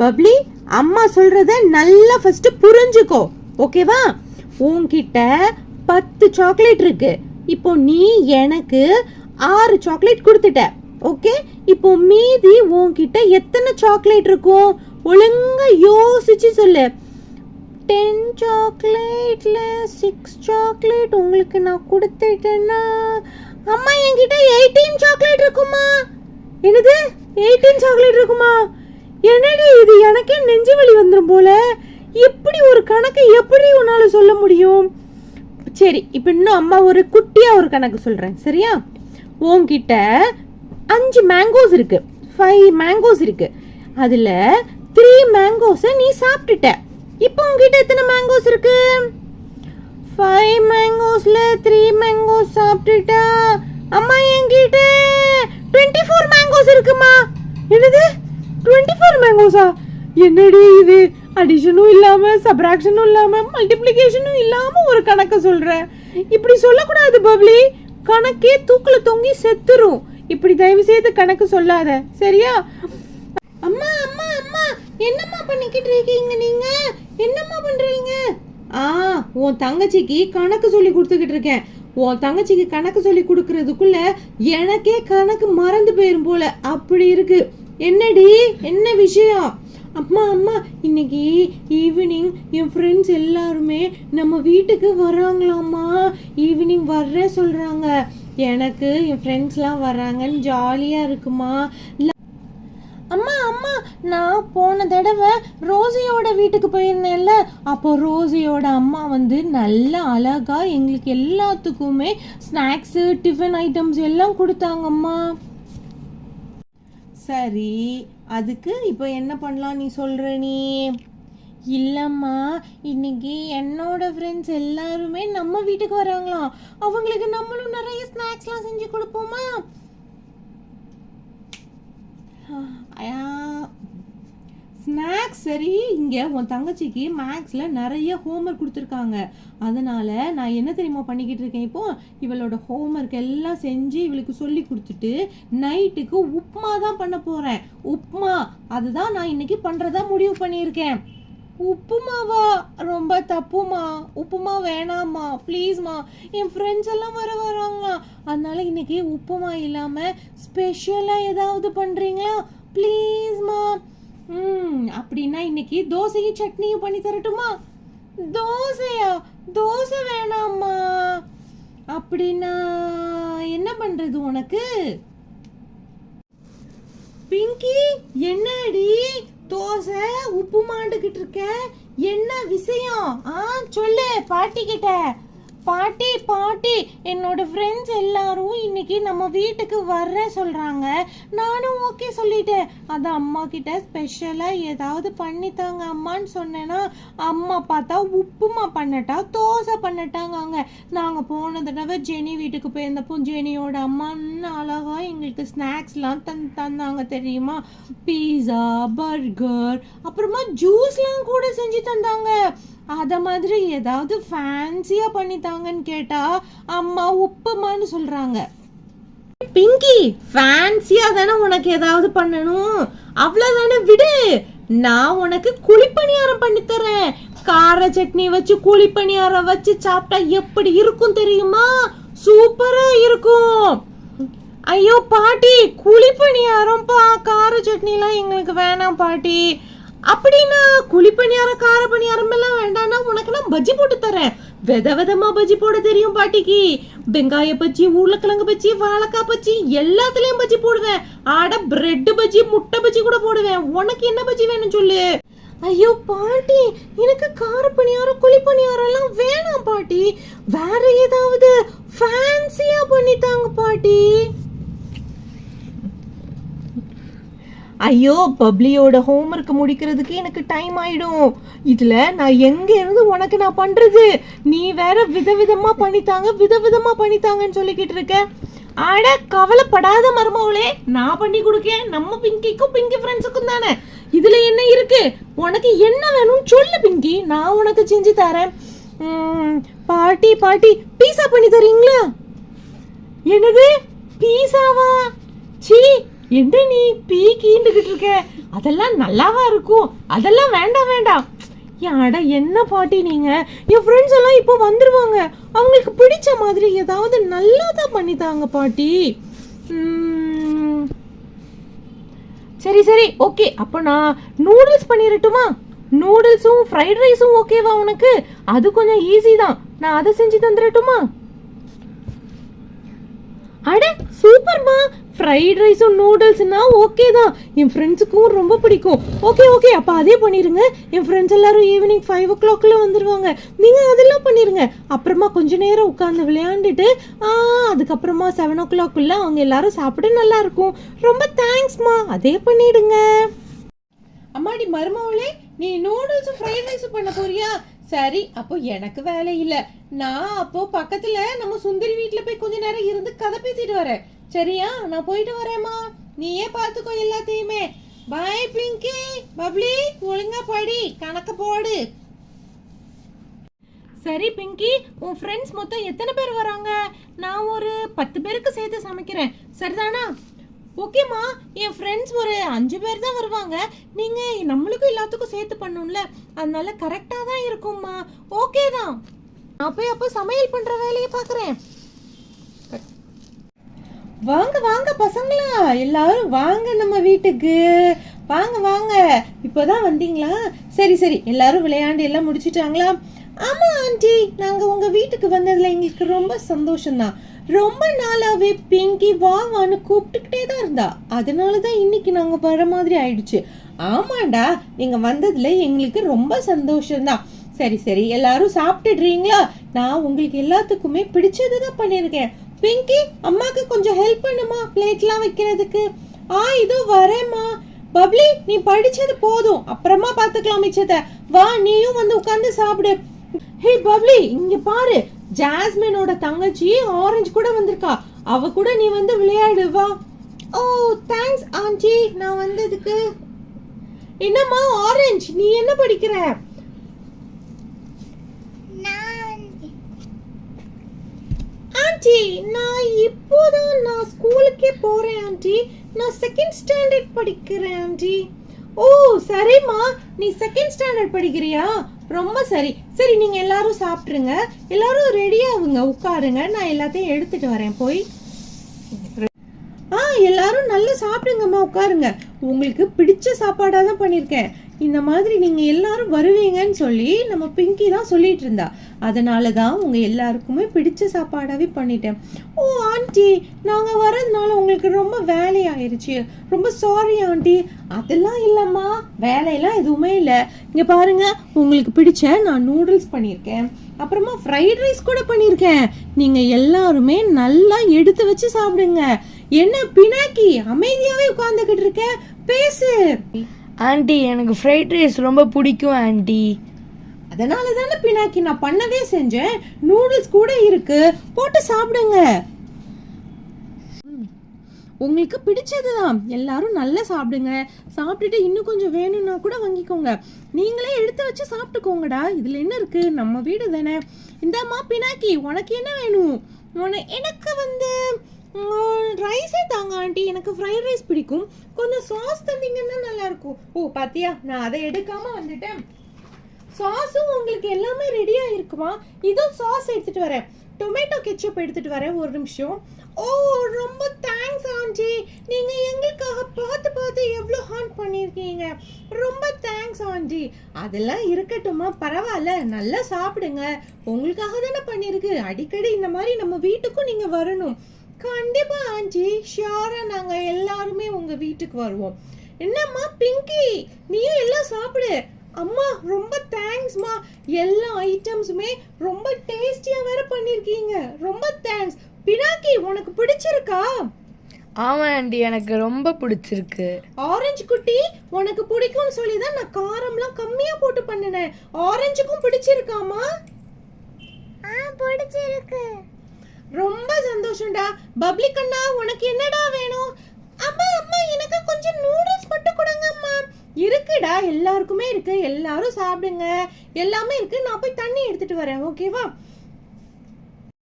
Bubbly, அம்மா சொல்றத நல்லா ஃபர்ஸ்ட் புரிஞ்சுக்கோ, ஓகேவா? உன்கிட்ட 10 சாக்லேட் இருக்கு. இப்போ நீ எனக்கு 6 சாக்லேட் கொடுத்துட்ட, ஓகே? இப்போ மீதி உன்கிட்ட எத்தனை சாக்லேட் இருக்கும்? ஒழுங்கா யோசிச்சு சொல்லு. 10 சாக்லேட்ல 6 சாக்லேட் உங்களுக்கு நான் கொடுத்துட்டேன்னா அம்மா என்கிட்ட 18 சாக்லேட் இருக்குமா? என்னது, 18 சாக்லேட் இருக்குமா? என்னடி இது, எனக்கே நெஞ்சு வலி வந்துடும் போல. இப்படி ஒரு கணக்கு எப்படி உன்னால சொல்ல முடியும்? சரி, இப்போ இன்னும் அம்மா ஒரு குட்டியா ஒரு கணக்கு சொல்றேன், சரியா? உன்கிட்ட 5 மேங்கோஸ் இருக்கு, 5 மேங்கோஸ் இருக்கு. அதுல 3 மேங்கோஸை நீ சாப்பிட்டுட்ட. இப்போ உன்கிட்ட எத்தனை மேங்கோஸ் இருக்கு? 5 மேங்கோஸ்ல 3 மேங்கோஸ் சாப்பிட்டுட்டா அம்மா என்கிட்ட 24 மேங்கோஸ் இருக்குமா? என்னது, 24 மேங்கோஸா? என்னடி இது, அடிஷனும் இல்லாம சப்ராக்ஷனும் இல்லாம மல்டிப்ளிகேஷனும் இல்லாம ஒரு கணக்கு சொல்ற. இப்படி சொல்லக்கூடாது பப்ளி, கணக்கே தூக்குல தொங்கி செத்துரும். இப்படி தயவு செய்து கணக்கு சொல்லாத, சரியா? அம்மா அம்மா அம்மா, என்னம்மா பண்ணிக்கிட்டு இருக்கீங்க நீங்க? என்னம்மா பண்றீங்க? உன் தங்கச்சிக்கு கணக்கு சொல்லி கொடுத்துக்கிட்டு இருக்கேன். உன் தங்கச்சிக்கு கணக்கு சொல்லி கொடுக்கறதுக்குள்ள எனக்கே கணக்கு மறந்து போயிரும் போல, அப்படி இருக்கு. என்னடி, என்ன விஷயம்? அம்மா அம்மா, இன்னைக்கு ஈவினிங் என் ஃப்ரெண்ட்ஸ் எல்லாருமே நம்ம வீட்டுக்கு வராங்களாம்மா. ஈவினிங் வர்றேன் சொல்றாங்க. எனக்கு என் ஃப்ரெண்ட்ஸ்லாம் வராங்கன்னு ஜாலியாக இருக்குமா? அம்மா அம்மா, நான் போன தடவை ரோசியோட வீட்டுக்கு போயிருந்தேன்ல, அப்போ ரோசியோட அம்மா வந்து நல்ல அழகா எங்களுக்கு எல்லாத்துக்குமே ஸ்நாக்ஸு டிஃபன் ஐட்டம்ஸ் எல்லாம் கொடுத்தாங்கம்மா. சரி, அதுக்கு இப்போ என்ன பண்ணலாம் நீ சொல்ற? நீ இல்லம்மா, இன்னைக்கு என்னோட ஃப்ரெண்ட்ஸ் எல்லாருமே நம்ம வீட்டுக்கு வராங்களாம். அவங்களுக்கு நம்மளும் நிறைய ஸ்நாக்ஸ்லாம் செஞ்சு கொடுப்போமா? ஸ்நாக்ஸ் சரி. இங்கே உன் தங்கச்சிக்கு மேக்ஸில் நிறைய ஹோம்ஒர்க் கொடுத்துருக்காங்க. அதனால நான் என்ன தெரியுமா பண்ணிக்கிட்டு இருக்கேன், இப்போ இவளோட ஹோம்ஒர்க் எல்லாம் செஞ்சு இவளுக்கு சொல்லி கொடுத்துட்டு நைட்டுக்கு உப்புமா தான் பண்ண போகிறேன். உப்புமா, அதுதான் நான் இன்னைக்கு பண்ணுறதா முடிவு பண்ணியிருக்கேன். உப்புமாவா? ரொம்ப தப்புமா, உப்புமா வேணாம்மா, ப்ளீஸ்மா. என் ஃப்ரெண்ட்ஸ் எல்லாம் வராங்களா, அதனால இன்னைக்கு உப்புமா இல்லாமல் ஸ்பெஷலாக ஏதாவது பண்ணுறீங்களா ப்ளீஸ்மா? அப்படின்னா இன்னைக்கு தோசையும் சட்னியும் பண்ணி தரட்டுமா? தோசையா? தோசை வேணாம்மா. அப்படின்னா என்ன பண்றது உனக்கு? பிங்கி, என்னடி தோசை உப்புமாண்டுகிட்டு இருக்க? என்ன விஷயம்? சொல்லு பாட்டி கிட்ட. பாட்டி பாட்டி, என்னோட ஃப்ரெண்ட்ஸ் எல்லாரும் இன்னைக்கு நம்ம வீட்டுக்கு வர்றேன் சொல்றாங்க. நானும் ஓகே சொல்லிட்டேன். அதான் அம்மா கிட்ட ஸ்பெஷலா ஏதாவது பண்ணித்தாங்க அம்மான்னு சொன்னேன்னா அம்மா பார்த்தா உப்புமா பண்ணட்டா தோசை பண்ணட்டாங்க. நாங்க போன தடவை ஜெனி வீட்டுக்கு போயிருந்தப்போ ஜெனியோட அம்மா அழகா எங்களுக்கு ஸ்நாக்ஸ்லாம் தந்தாங்க தெரியுமா? பீஸா, பர்கர், அப்புறமா ஜூஸ்லாம் கூட செஞ்சு தந்தாங்க. அத மாதிரி ஏதாவது ஃபேன்சியா பண்ணித்தாங்கன்னு கேட்டா அம்மா உப்புமான்னு சொல்றாங்க. பிங்கி, ஃபேன்சியா தானே உனக்கு ஏதாவது பண்ணணும், அவ்வளவுதானே, விடு. நான் உனக்கு குழிப்பணியாரம் பண்ணி தரேன். கார சட்னி வச்சு குழிப்பணியாரம் வச்சு சாப்பிட்டா எப்படி இருக்கும் தெரியுமா? சூப்பரா இருக்கும். ஐயோ பாட்டி, குழிப்பணியாரம் கார சட்னிலாம் எங்களுக்கு வேணாம் பாட்டி. அப்படின்னா குழிப்பணியாரம் கார பணியாரம் எல்லாம் வேண்டாம்னா உனக்கு நான் பஜ்ஜி போட்டு தரேன். விதவிதமா பஜ்ஜி போட தெரியும் பாட்டிக்கு. வெங்காய பஜ்ஜி, உருளைக்கிழங்கு பஜ்ஜி, வாழைக்காய் பஜ்ஜி, எல்லாத்துலயும் பஜ்ஜி போடுவேன். பிரெட் பஜ்ஜி, முட்டை பஜ்ஜி கூட போடுவேன். உனக்கு என்ன பஜ்ஜி வேணும் சொல்லு. ஐயோ பாட்டி, எனக்கு கார பணியாரம் குழிப்பணியாரம் எல்லாம் வேணாம் பாட்டி. வேற ஏதாவது ஃபேன்சியா பண்ணித்தாங்க பாட்டி. ஐயோ, பப்ளியோட ஹோம்ஒர்க் முடிக்கிறதுக்கு எனக்கு டைம் ஆயிடும். இதுல நான் எங்க இருந்து உனக்கு நான் பண்றது? நீ வேற விதவிதமா பண்ணித்தாங்கன்னு சொல்லிக்கிட்டு இருக்க. ஆட, கவலைப்படாத மருமவளே, நான் பண்ணி கொடுக்கேன். நம்ம பிங்கிக்கும் பிங்கி ஃப்ரெண்ட்ஸுக்கும் தானே. இதுல என்ன இருக்கு? உனக்கு என்ன வேணும்னு சொல்லு பிங்கி, நான் உனக்கு செஞ்சு தரேன். பாட்டி பாட்டி, பீஸா பண்ணி தரீங்களா? என்னது, பீஸாவா? சீ, என்ன நீ பீ கீண்டுகிட்டு இருக்க? அதெல்லாம் நல்லாவா இருக்கும்? அதெல்லாம் வேண்டாம் வேண்டாம். யாடா என்ன பாட்டி நீங்க? என் ஃப்ரெண்ட்ஸ் எல்லாம் இப்போ வந்துருவாங்க. அவங்களுக்கு பிடிச்ச மாதிரி ஏதாவது நல்லாதான் பண்ணித்தாங்க பாட்டி. சரி சரி ஓகே, அப்போ நான் நூடுல்ஸ் பண்ணிடட்டுமா? நூடுல்ஸும் ஃப்ரைட் ரைஸும் ஓகேவா உனக்கு? அது கொஞ்சம் ஈஸி தான், நான் அதை செஞ்சு தந்துடட்டுமா? அட சூப்பர்மா, ஃப்ரைட் ரைஸும் நூடுல்ஸ்னா ஓகே தான், என் ஃப்ரெண்ட்ஸுக்கும் ரொம்ப பிடிக்கும். ஓகே ஓகே, அப்போ அதே பண்ணிடுங்க. என் ஃப்ரெண்ட்ஸ் எல்லாரும் ஈவினிங் 5 o'clockல வந்துடுவாங்க. நீங்கள் அதெல்லாம் பண்ணிடுங்க. அப்புறமா கொஞ்ச நேரம் உட்காந்து விளையாண்டுட்டு அதுக்கப்புறமா 7 o'clockக்குள்ள அவங்க எல்லாரும் சாப்பிட நல்லா இருக்கும். ரொம்ப தேங்க்ஸ்மா, அதே பண்ணிடுங்க. அம்மாடி மருமவளே, நீ நூடுல்ஸும் ஃப்ரைட் ரைஸும் பண்ண போறியா? சரி, அப்போ எனக்கு வேலை இல்லை. நான் அப்போ பக்கத்துல நம்ம சுந்தரி வீட்டுல போய் கொஞ்ச நேரம் இருந்து கதை பேசிட்டு வரேன். சரியா? நான் போயிட்டு வரேம்மா. நீயே பாத்துக்கோ எல்லாத்தையுமே. பை பிங்கி. பப்ளி, ஒழுங்கா படி, கணக்கு போடு. சரி பிங்கி, உன் ஃப்ரெண்ட்ஸ் மொத்தம் எத்தனை பேர் வராங்க? நான் ஒரு 10 பேருக்கு சேர்த்து சமைக்கிறேன், சரிதானா? ஓகேம்மா, என் ஃப்ரெண்ட்ஸ் ஒரு 5 பேர் தான் வருவாங்க. நீங்கள் நம்மளுக்கும் எல்லாத்துக்கும் சேர்த்து பண்ணணும்ல, அதனால கரெக்டாக தான் இருக்கும்மா. ஓகே தான், நான் போய் அப்போ சமையல் பண்ணுற வேலையை பார்க்குறேன். வாங்க வாங்க பசங்களா, எல்லாரும் வாங்க நம்ம வீட்டுக்கு. வாங்க வாங்க, இப்போதான் வந்தீங்களா? சரி சரி, எல்லாரும் விளையாண்டு எல்லாம் முடிச்சிட்டாங்களா? ஆமா ஆண்டி, நாங்கள் உங்கள் வீட்டுக்கு வந்ததில் எங்களுக்கு ரொம்ப சந்தோஷம்தான். ரொம்ப நாளாவே பிங்கி வான்னு கூப்பிட்டுக்கிட்டே தான் இருந்தா. அதனால தான் இன்னைக்கு நாங்கள் வர மாதிரி ஆயிடுச்சு. ஆமாண்டா, நீங்கள் வந்ததுல எங்களுக்கு ரொம்ப சந்தோஷம்தான். சரி சரி, எல்லாரும் சாப்பிட்டுடுறீங்களா? நான் உங்களுக்கு எல்லாத்துக்குமே பிடிச்சது தான் பண்ணியிருக்கேன். பிங்கி, அம்மாக்கு கொஞ்சம் ஹெல்ப் பண்ணுமா பிளேட்லாம் வைக்கிறதுக்கு? இதோ வரேம்மா. பப்ளி, நீ படிச்சது போதும், அப்புறமா பார்த்துக்கலாம் மிச்சத்தை. வா, நீயும் வந்து உட்காந்து சாப்பிடு. ஹே பப்ளி, இங்க பாரு, ஜாஸ்மினோட தங்கச்சி ஆரஞ்சு கூட வந்திருக்கா. அவ கூட நீ வந்து விளையாடு வா. ஓ தேங்க்ஸ் ஆண்டி, நான் வந்ததுக்கு. என்னம்மா ஆரஞ்சு, நீ என்ன படிக்கிற? ஆண்டி, நான் ஸ்கூலுக்கே போறேன் ஆண்டி. நான் 2nd standard படிக்கிறேன் ஆண்டி. ஓ சரிம்மா, நீ 2nd standard படிக்கிறியா? ரொம்ப சரி. சரி, நீங்க எல்லாரும் சாப்பிட்டுருங்க. எல்லாரும் ரெடி ஆகுங்க, உட்காருங்க. நான் எல்லாத்தையும் எடுத்துட்டு வரேன் போய். எல்லாரும் நல்லா சாப்பிடுங்கம்மா, உட்காருங்க. உங்களுக்கு பிடிச்ச சாப்பாடா தான் பண்ணிருக்கேன். இந்த மாதிரி நீங்க எல்லாரும் வருவீங்கன்னு சொல்லி நம்ம பிங்கி தான் சொல்லிட்டு இருந்தா. அதனாலதான் உங்க எல்லாருக்குமே பிடிச்ச சாப்பாடாவே பண்ணிட்டேன். ஓ ஆண்டி, நாங்க வர்றதுனால உங்களுக்கு ரொம்ப வேலையாயிருச்சு, ரொம்ப சாரி ஆண்டி. அதெல்லாம் இல்லம்மா, வேலையெல்லாம் எதுவுமே இல்லை. இங்க பாருங்க, உங்களுக்கு பிடிச்ச நான் நூடுல்ஸ் பண்ணியிருக்கேன், அப்புறமா ஃப்ரைட் ரைஸ் கூட பண்ணியிருக்கேன். நீங்க எல்லாருமே நல்லா எடுத்து வச்சு சாப்பிடுங்க. என்ன பினாக்கி, அமைதியாவே உட்கார்ந்துகிட்டு இருக்க? பேசு. ஆண்டி, எனக்கு ஃப்ரைட் ரைஸ் ரொம்ப பிடிக்கும் ஆண்டி. அதனால தானே பினாக்கி நான் பண்ணவே செஞ்சேன். நூடுல்ஸ் கூட இருக்கு, போட்டு சாப்பிடுங்க. உங்களுக்கு பிடிச்சதுதான், எல்லாரும் நல்லா சாப்பிடுங்க. சாப்பிட்டுட்டு இன்னும் கொஞ்சம் வேணும்னா கூட வாங்கிக்கோங்க. நீங்களே எடுத்து வச்சு சாப்பிட்டுக்கோங்கடா, இதுல என்ன இருக்கு, நம்ம வீடு தானே. இந்தாம்மா பினாக்கி, உனக்கு என்ன வேணும்? எனக்கு வந்து ரைஸே தாங்க ஆண்டி, எனக்கு ஃப்ரைட் ரைஸ் பிடிக்கும். கொஞ்சம் சாஸ் தந்தீங்கன்னா நல்லா இருக்கும். ஓ பாத்தியா, நான் அதை எடுக்காம வந்துட்டேன். சாஸும் உங்களுக்கு எல்லாமே ரெடியா இருக்குமா? இதோ சாஸ் எடுத்துட்டு வரேன், டொமேட்டோ கெச்சப் எடுத்துட்டு வரேன், ஒரு நிமிஷம். ஓ ரொம்ப தேங்க்ஸ் ஆண்டி, நீங்க எங்களுக்காக பார்த்து பார்த்து எவ்வளோ ஹார்ட் பண்ணியிருக்கீங்க. ரொம்ப தேங்க்ஸ் ஆண்டி. அதெல்லாம் இருக்கட்டுமா, பரவாயில்ல, நல்லா சாப்பிடுங்க. உங்களுக்காக தானே பண்ணியிருக்கு. அடிக்கடி இந்த மாதிரி நம்ம வீட்டுக்கும் நீங்க வரணும். கண்டிப்பா ஆண்டி, ஷியோரா நாங்க எல்லாருமே உங்க வீட்டுக்கு வருவோம். என்னம்மா பிங்கி, நீயும் எல்லாம் சாப்பிடு. அம்மா ரொம்ப தேங்க்ஸ்மா, எல்லா ஐட்டம்ஸுமே ரொம்ப டேஸ்டியா வேற பண்ணிருக்கீங்க. ரொம்ப தேங்க்ஸ். பினாக்கி, உனக்கு பிடிச்சிருக்கா? ஆமா ஆண்டி, எனக்கு ரொம்ப பிடிச்சிருக்கு. ஆரஞ்சு குட்டி, உனக்கு பிடிக்கும்னு சொல்லி தான் நான் காரம்லாம் கம்மியா போட்டு பண்ணினேன். ஆரஞ்சுக்கும் பிடிச்சிருக்காமா? பிடிச்சிருக்கு. ரொம்ப சந்தோஷம்டா. பப்ளி கண்ணா, உனக்கு என்னடா வேணும்? அம்மா அம்மா, எனக்கு கொஞ்சம் நூடுல்ஸ் மட்டும் கொடுங்க அம்மா. இருக்குடா, எல்லாருக்குமே இருக்கு, எல்லாரும் சாப்பிடுங்க, எல்லாமே இருக்கு. நான் போய் தண்ணி எடுத்துட்டு வரேன், ஓகேவா?